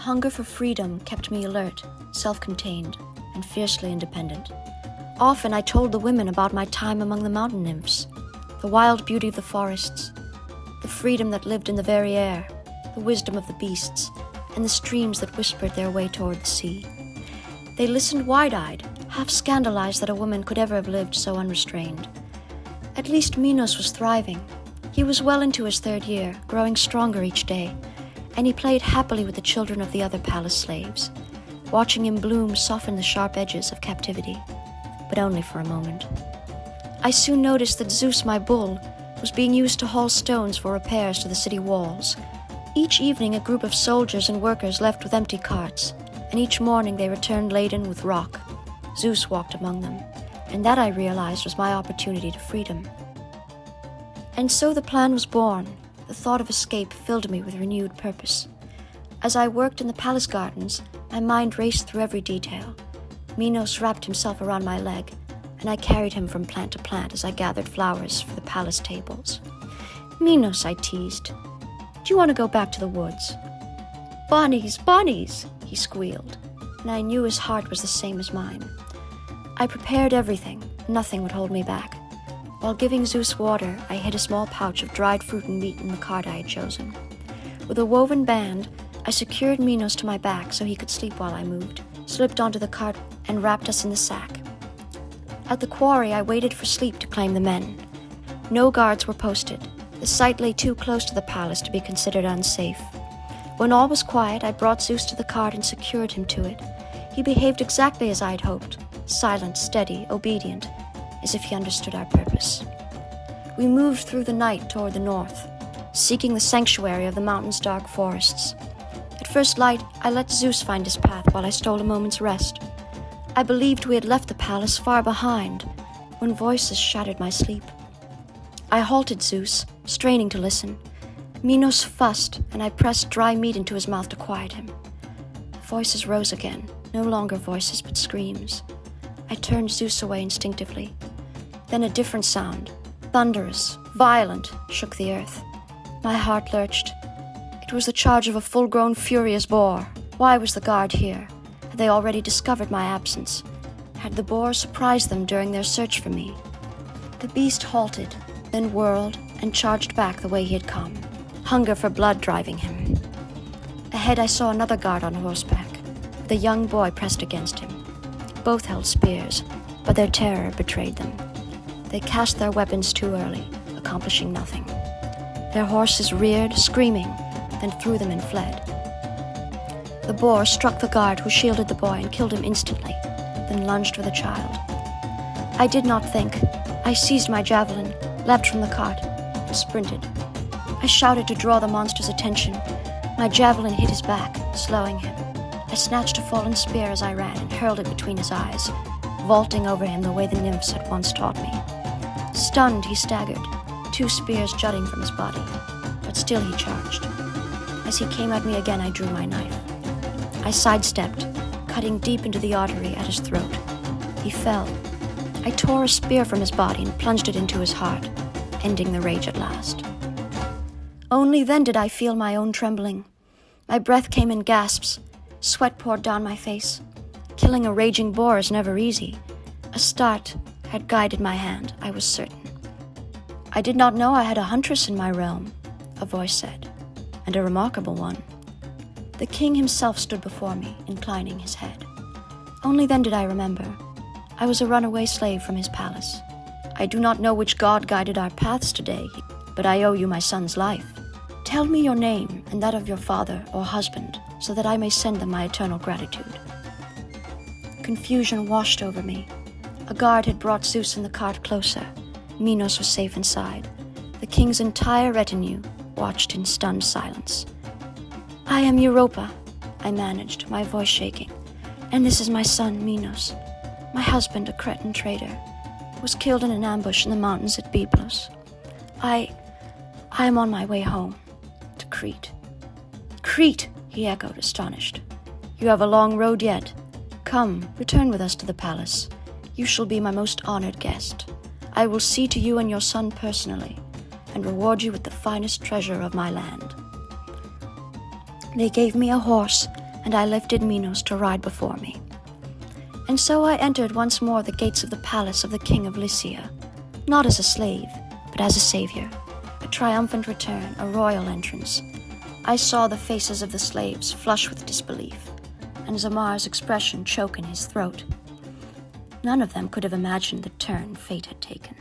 hunger for freedom kept me alert, self-contained, and fiercely independent. Often I told the women about my time among the mountain nymphs, the wild beauty of the forests, the freedom that lived in the very air, the wisdom of the beasts, and the streams that whispered their way toward the sea. They listened wide-eyed, half scandalized that a woman could ever have lived so unrestrained. At least Minos was thriving. He was well into his 3rd year, growing stronger each day, and he played happily with the children of the other palace slaves. Watching him bloom softened the sharp edges of captivity, but only for a moment. I soon noticed that Zeus, my bull, was being used to haul stones for repairs to the city walls. Each evening a group of soldiers and workers left with empty carts, and each morning they returned laden with rock. Zeus walked among them, and that I realized was my opportunity to freedom. And so the plan was born. The thought of escape filled me with renewed purpose. As I worked in the palace gardens, my mind raced through every detail. Minos wrapped himself around my leg, and I carried him from plant to plant as I gathered flowers for the palace tables. "Minos," I teased, "do you want to go back to the woods?" "Bunnies, bunnies," he squealed, and I knew his heart was the same as mine. I prepared everything. Nothing would hold me back. While giving Zeus water, I hid a small pouch of dried fruit and meat in the cart I had chosen. With a woven band, I secured Minos to my back so he could sleep while I moved, slipped onto the cart, and wrapped us in the sack. At the quarry, I waited for sleep to claim the men. No guards were posted. The site lay too close to the palace to be considered unsafe. When all was quiet, I brought Zeus to the cart and secured him to it. He behaved exactly as I had hoped, silent, steady, obedient, as if he understood our purpose. We moved through the night toward the north, seeking the sanctuary of the mountain's dark forests. At first light, I let Zeus find his path while I stole a moment's rest. I believed we had left the palace far behind, when voices shattered my sleep. I halted Zeus, straining to listen. Minos fussed, and I pressed dry meat into his mouth to quiet him. Voices rose again, no longer voices but screams. I turned Zeus away instinctively. Then a different sound, thunderous, violent, shook the earth. My heart lurched. It was the charge of a full-grown furious boar. Why was the guard here? Had they already discovered my absence? Had the boar surprised them during their search for me? The beast halted, then whirled and charged back the way he had come, hunger for blood driving him. Ahead I saw another guard on horseback, with a young boy pressed against him. Both held spears, but their terror betrayed them. They cast their weapons too early, accomplishing nothing. Their horses reared, screaming, then threw them and fled. The boar struck the guard who shielded the boy and killed him instantly, then lunged for the child. I did not think. I seized my javelin, leapt from the cart, and sprinted. I shouted to draw the monster's attention. My javelin hit his back, slowing him. I snatched a fallen spear as I ran and hurled it between his eyes, vaulting over him the way the nymphs had once taught me. Stunned, he staggered, 2 spears jutting from his body, but still he charged. As he came at me again, I drew my knife. I sidestepped, cutting deep into the artery at his throat. He fell. I tore a spear from his body and plunged it into his heart, ending the rage at last. Only then did I feel my own trembling. My breath came in gasps. Sweat poured down my face. Killing a raging boar is never easy. A start had guided my hand, I was certain. I did not know I had a huntress in my realm, a voice said, and a remarkable one. The king himself stood before me, inclining his head. Only then did I remember. I was a runaway slave from his palace. I do not know which god guided our paths today, but I owe you my son's life. Tell me your name and that of your father or husband, so that I may send them my eternal gratitude. Confusion washed over me. A guard had brought Zeus in the cart closer. Minos was safe inside. The king's entire retinue watched in stunned silence. "I am Europa," I managed, my voice shaking. "And this is my son, Minos. My husband, a Cretan trader, was killed in an ambush in the mountains at Byblos. I am on my way home, to Crete." "Crete," he echoed, astonished. "You have a long road yet. Come, return with us to the palace. You shall be my most honored guest. I will see to you and your son personally, and reward you with the finest treasure of my land." They gave me a horse, and I lifted Minos to ride before me. And so I entered once more the gates of the palace of the king of Lycia, not as a slave, but as a savior, a triumphant return, a royal entrance. I saw the faces of the slaves flush with disbelief, and Zamar's expression choke in his throat. None of them could have imagined the turn fate had taken.